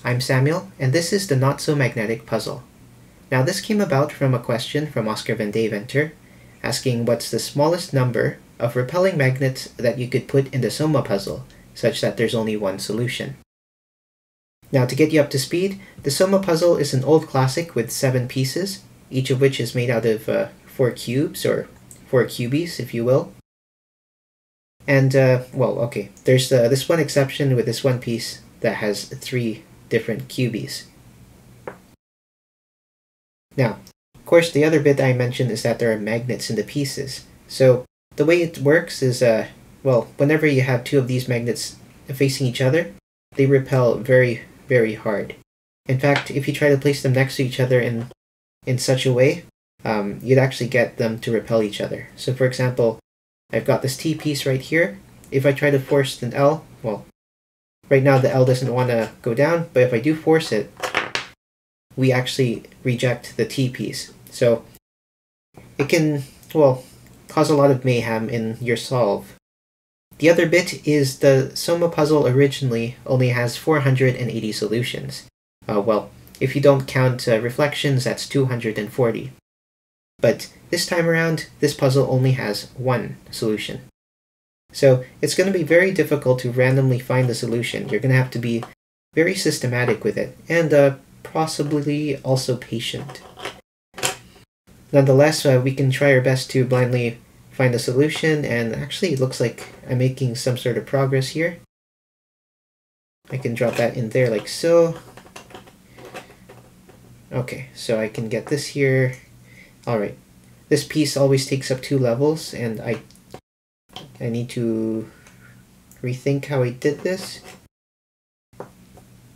I'm Samuel, and this is the Not-So-Magnetic Puzzle. Now this came about from a question from Oskar van Deventer, asking what's the smallest number of repelling magnets that you could put in the Soma puzzle, such that there's only one solution. Now to get you up to speed, the Soma puzzle is an old classic with 7 pieces, each of which is made out of 4 cubes, or 4 cubies if you will. And, well, okay, there's this one exception with this one piece that has 3 different cubies. Now, of course, the other bit I mentioned is that there are magnets in the pieces. So the way it works is, well, whenever you have 2 of these magnets facing each other, they repel very, very hard. In fact, if you try to place them next to each other in such a way, you'd actually get them to repel each other. So for example, I've got this T piece right here. If I try to force an L, well, right now the L doesn't want to go down, but if I do force it, we actually reject the T piece. So it can, well, cause a lot of mayhem in your solve. The other bit is the Soma puzzle originally only has 480 solutions. Well, if you don't count reflections, that's 240. But this time around, this puzzle only has 1 solution. So it's going to be very difficult to randomly find the solution. You're going to have to be very systematic with it, and possibly also patient. Nonetheless, we can try our best to blindly find a solution, and actually it looks like I'm making some sort of progress here. I can drop that in there like so. Okay, so I can get this here. Alright, this piece always takes up 2 levels, and I need to rethink how I did this.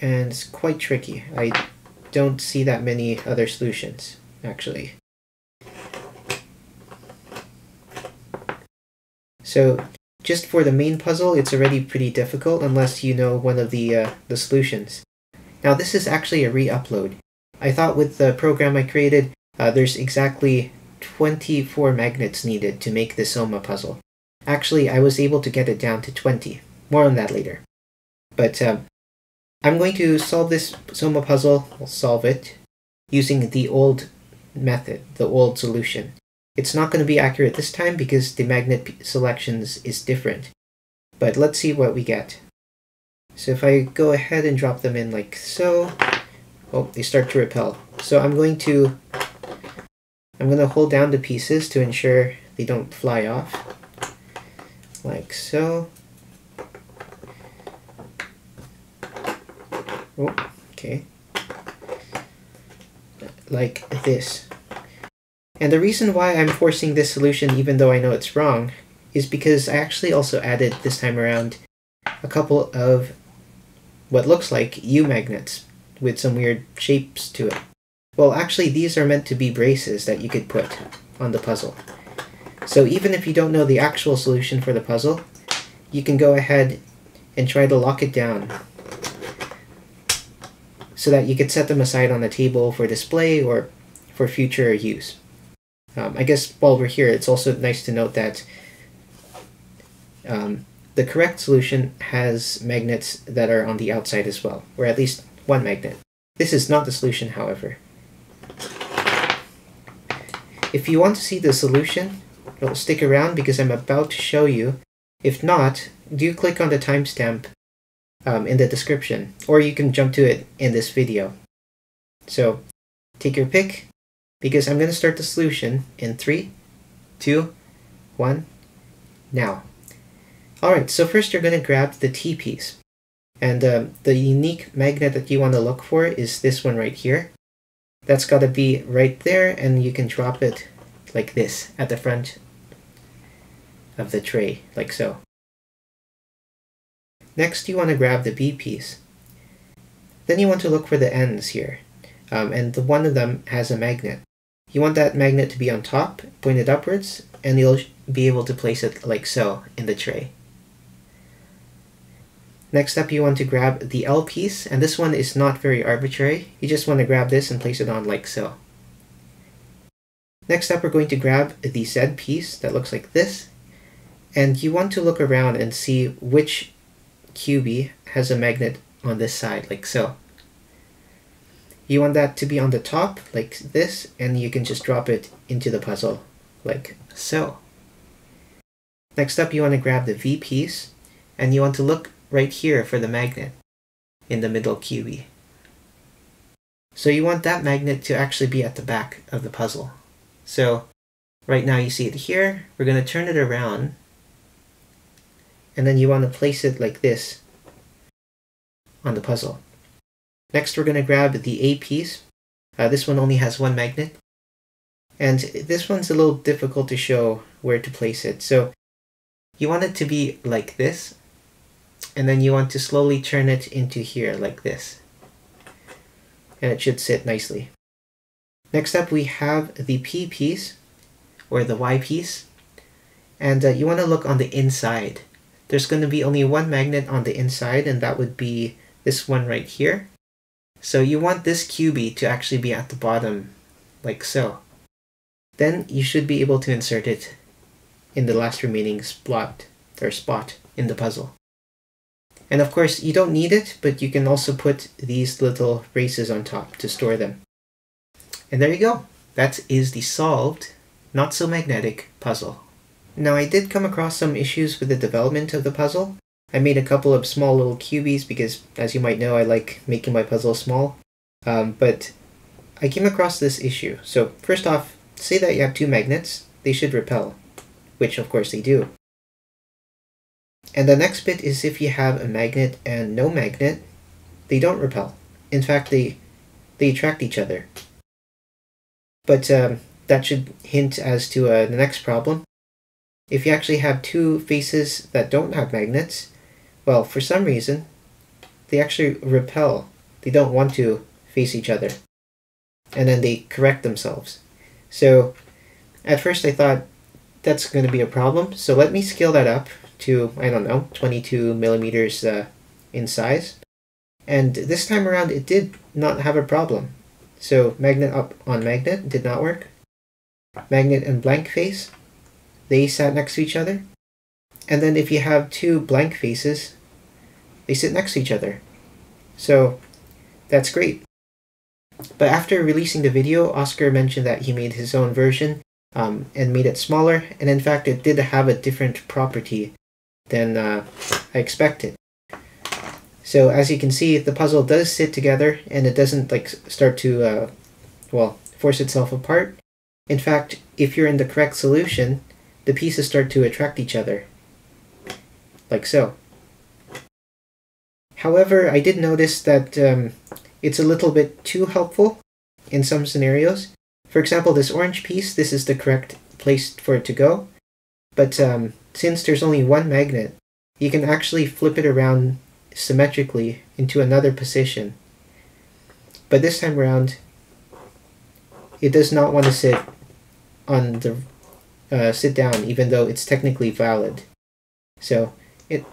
And it's quite tricky. I don't see that many other solutions, actually. So, just for the main puzzle, it's already pretty difficult unless you know one of the solutions. Now this is actually a re-upload. I thought with the program I created, there's exactly 24 magnets needed to make the Soma puzzle. Actually, I was able to get it down to 20. More on that later. But I'm going to solve this Soma puzzle, I'll solve it, using the old method, the old solution. It's not going to be accurate this time because the magnet selections is different. But let's see what we get. So if I go ahead and drop them in like so, oh, they start to repel. So I'm going to hold down the pieces to ensure they don't fly off. Like so. Oh, okay. Like this. And the reason why I'm forcing this solution even though I know it's wrong is because I actually also added this time around a couple of what looks like U-magnets with some weird shapes to it. Well, actually these are meant to be braces that you could put on the puzzle. So even if you don't know the actual solution for the puzzle, you can go ahead and try to lock it down so that you could set them aside on the table for display or for future use. I guess while we're here, it's also nice to note that the correct solution has magnets that are on the outside as well, or at least 1 magnet. This is not the solution, however. If you want to see the solution, well, stick around because I'm about to show you. If not, do click on the timestamp in the description, or you can jump to it in this video. So, take your pick, because I'm going to start the solution in 3, 2, 1, now. Alright, so first you're going to grab the T piece. And the unique magnet that you want to look for is this one right here. That's got to be right there, and you can drop it like this at the front of the tray, like so. Next you want to grab the B piece. Then you want to look for the ends here, and one of them has a magnet. You want that magnet to be on top, pointed upwards, and you'll be able to place it like so in the tray. Next up you want to grab the L piece, and this one is not very arbitrary. You just want to grab this and place it on like so. Next up we're going to grab the Z piece that looks like this, and you want to look around and see which cubie has a magnet on this side, like so. You want that to be on the top, like this, and you can just drop it into the puzzle, like so. Next up, you want to grab the V piece, and you want to look right here for the magnet in the middle cubie. So you want that magnet to actually be at the back of the puzzle. So right now you see it here. We're going to turn it around, and then you want to place it like this on the puzzle. Next, we're going to grab the A piece. This one only has one magnet, and this one's a little difficult to show where to place it. So you want it to be like this, and then you want to slowly turn it into here like this, and it should sit nicely. Next up, we have the P piece, or the Y piece, and you want to look on the inside. There's going to be only one magnet on the inside, and that would be this one right here. So you want this cubie to actually be at the bottom, like so. Then you should be able to insert it in the last remaining spot in the puzzle. And of course, you don't need it, but you can also put these little braces on top to store them. And there you go. That is the solved, not so magnetic puzzle. Now, I did come across some issues with the development of the puzzle. I made a couple of small little cubies because, as you might know, I like making my puzzles small. But I came across this issue. So first off, say that you have two magnets, they should repel, which of course they do. And the next bit is if you have a magnet and no magnet, they don't repel. In fact, they attract each other. But that should hint as to the next problem. If you actually have two faces that don't have magnets, well, for some reason, they actually repel. They don't want to face each other. And then they correct themselves. So at first I thought that's going to be a problem. So let me scale that up to, I don't know, 22 millimeters in size. And this time around it did not have a problem. So magnet up on magnet did not work. Magnet and blank face, they sat next to each other. And then if you have two blank faces, they sit next to each other. So that's great. But after releasing the video, Oskar mentioned that he made his own version and made it smaller. And in fact, it did have a different property than I expected. So as you can see, the puzzle does sit together and it doesn't like start to, force itself apart. In fact, if you're in the correct solution, the pieces start to attract each other, like so. However, I did notice that it's a little bit too helpful in some scenarios. For example, this orange piece, this is the correct place for it to go. But since there's only one magnet, you can actually flip it around symmetrically into another position. But this time around, it does not want to sit on the sit down, even though it's technically valid. So it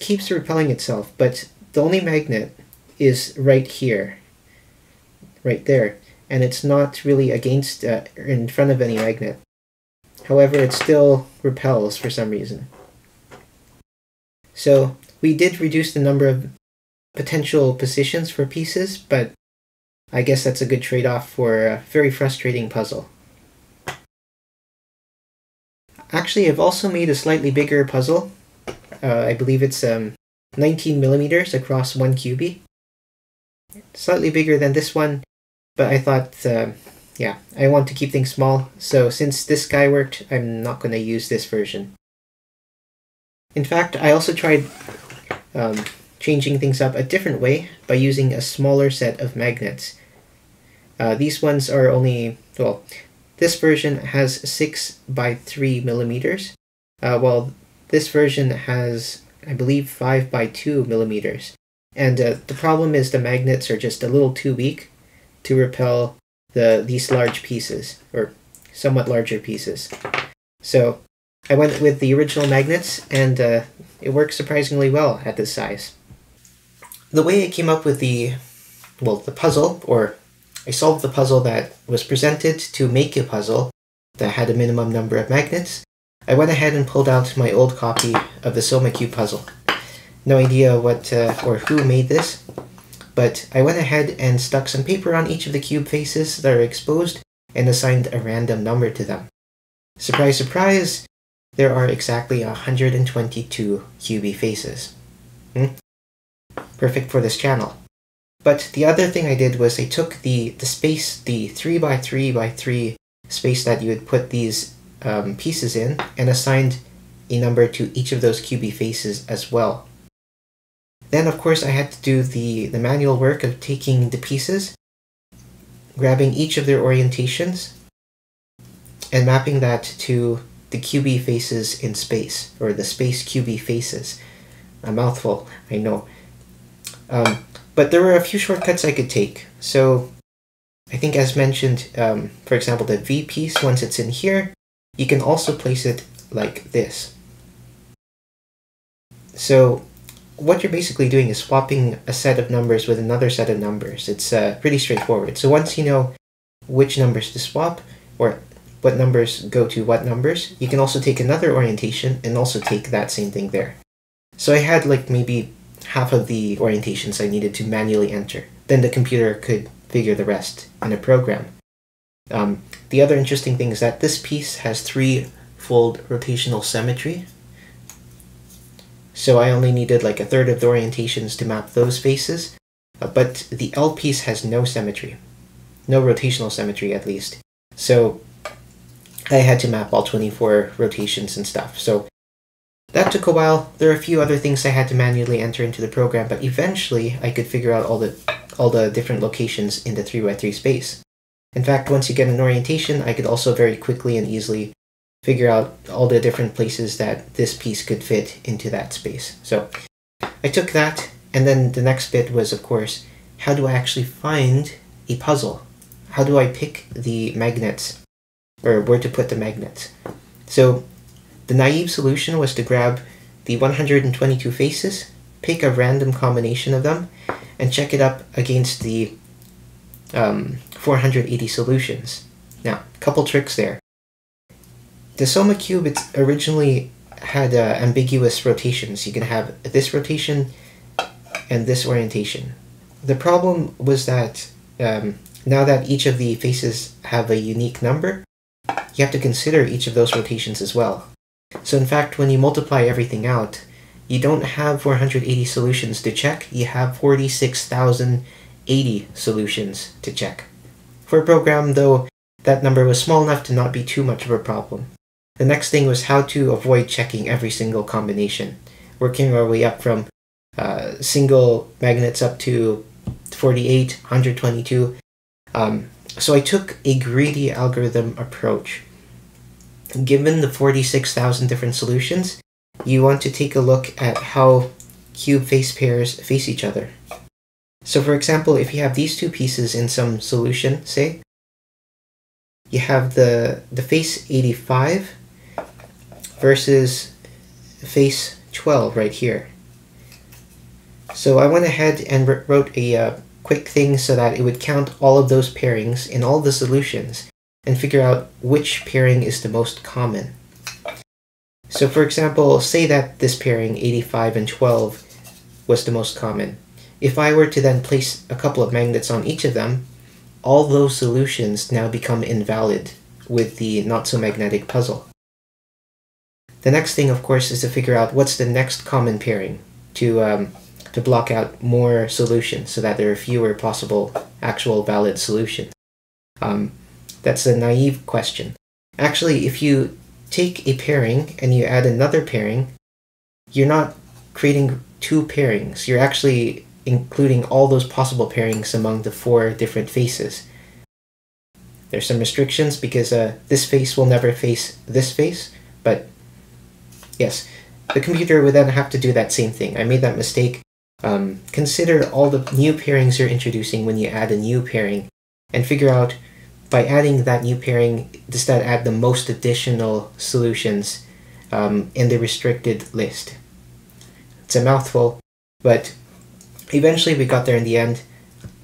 keeps repelling itself, but the only magnet is right here, right there, and it's not really against in front of any magnet. However, it still repels for some reason. So we did reduce the number of potential positions for pieces, but I guess that's a good trade-off for a very frustrating puzzle. Actually, I've also made a slightly bigger puzzle. I believe it's 19 millimeters across one cubie. Slightly bigger than this one, but I thought, I want to keep things small, so since this guy worked, I'm not going to use this version. In fact, I also tried changing things up a different way by using a smaller set of magnets. These ones are only, this version has 6 by 3 millimeters, while this version has, I believe, 5 by 2 millimeters. And the problem is the magnets are just a little too weak to repel these large pieces, or somewhat larger pieces. So I went with the original magnets, and it works surprisingly well at this size. The way I came up with the puzzle, or I solved the puzzle that was presented to make a puzzle that had a minimum number of magnets, I went ahead and pulled out my old copy of the Soma Cube puzzle. No idea what or who made this, but I went ahead and stuck some paper on each of the cube faces that are exposed and assigned a random number to them. Surprise, surprise, there are exactly 122 cubey faces. Perfect for this channel. But the other thing I did was I took the space, the 3x3x3 space that you would put these pieces in, and assigned a number to each of those cubey faces as well. Then of course I had to do the manual work of taking the pieces, grabbing each of their orientations, and mapping that to the cubey faces in space, or the space cubey faces. A mouthful, I know. But there were a few shortcuts I could take. So I think as mentioned, for example, the V piece, once it's in here, you can also place it like this. So what you're basically doing is swapping a set of numbers with another set of numbers. It's pretty straightforward. So once you know which numbers to swap, or what numbers go to what numbers, you can also take another orientation and also take that same thing there. So I had like maybe half of the orientations I needed to manually enter. Then the computer could figure the rest in a program. The other interesting thing is that this piece has 3-fold rotational symmetry. So I only needed like a third of the orientations to map those faces, but the L piece has no symmetry. No rotational symmetry, at least. So I had to map all 24 rotations and stuff. So that took a while. There are a few other things I had to manually enter into the program, but eventually I could figure out all the different locations in the 3x3 space. In fact, once you get an orientation, I could also very quickly and easily figure out all the different places that this piece could fit into that space. So I took that, and then the next bit was, of course, how do I actually find a puzzle? How do I pick the magnets, or where to put the magnets? So the naive solution was to grab the 122 faces, pick a random combination of them, and check it up against the 480 solutions. Now, a couple tricks there. The Soma Cube, it originally had ambiguous rotations. You can have this rotation and this orientation. The problem was that now that each of the faces have a unique number, you have to consider each of those rotations as well. So in fact, when you multiply everything out, you don't have 480 solutions to check, you have 46,080 solutions to check. For a program, though, that number was small enough to not be too much of a problem. The next thing was how to avoid checking every single combination, working our way up from single magnets up to 48, 122. So I took a greedy algorithm approach. Given the 46,000 different solutions, you want to take a look at how cube face pairs face each other. So for example, if you have these two pieces in some solution, say, you have the face 85 versus face 12 right here. So I went ahead and wrote a quick thing so that it would count all of those pairings in all the solutions and figure out which pairing is the most common. So for example, say that this pairing 85 and 12 was the most common. If I were to then place a couple of magnets on each of them, all those solutions now become invalid with the not-so-magnetic puzzle. The next thing, of course, is to figure out what's the next common pairing to block out more solutions so that there are fewer possible actual valid solutions. That's a naive question. Actually, if you take a pairing and you add another pairing, you're not creating two pairings. You're actually including all those possible pairings among the 4 different faces. There's some restrictions because this face will never face this face, but yes, the computer would then have to do that same thing. I made that mistake. Consider all the new pairings you're introducing when you add a new pairing, and figure out, by adding that new pairing, does that add the most additional solutions in the restricted list? It's a mouthful, but eventually we got there in the end.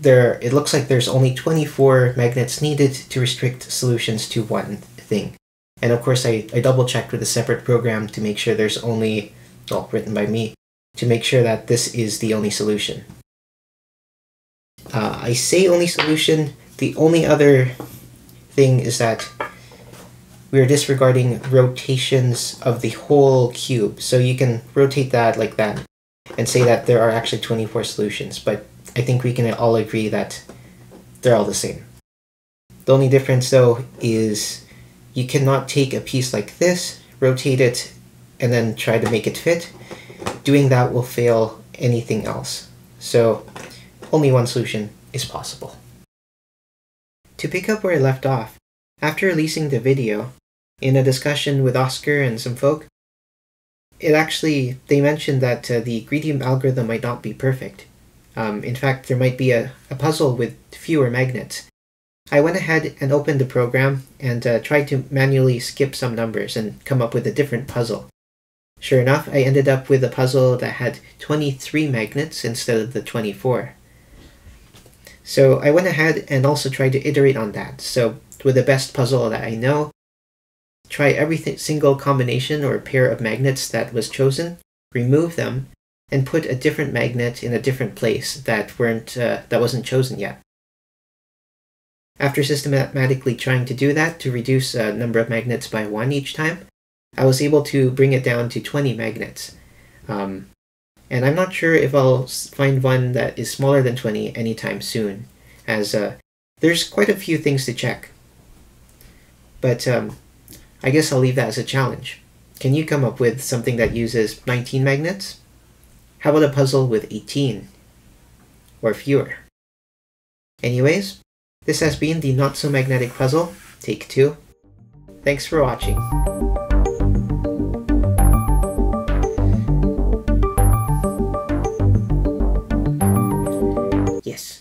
It looks like there's only 24 magnets needed to restrict solutions to one thing. And of course I double-checked with a separate program to make sure there's only, well, written by me, to make sure that this is the only solution. I say only solution. The only other thing is that we're disregarding rotations of the whole cube. So you can rotate that like that and say that there are actually 24 solutions, but I think we can all agree that they're all the same. The only difference though is you cannot take a piece like this, rotate it, and then try to make it fit. Doing that will fail anything else. So only one solution is possible. To pick up where I left off, after releasing the video, in a discussion with Oskar and some folk, they mentioned that the greedy algorithm might not be perfect. In fact, there might be a puzzle with fewer magnets. I went ahead and opened the program and tried to manually skip some numbers and come up with a different puzzle. Sure enough, I ended up with a puzzle that had 23 magnets instead of the 24. So I went ahead and also tried to iterate on that. So with the best puzzle that I know, try every single combination or pair of magnets that was chosen, remove them, and put a different magnet in a different place that wasn't chosen yet. After systematically trying to do that to reduce the number of magnets by 1 each time, I was able to bring it down to 20 magnets. And I'm not sure if I'll find one that is smaller than 20 anytime soon, as there's quite a few things to check. But I guess I'll leave that as a challenge. Can you come up with something that uses 19 magnets? How about a puzzle with 18? Or fewer? Anyways, this has been the Not So Magnetic Puzzle, Take 2. Thanks for watching. Yes.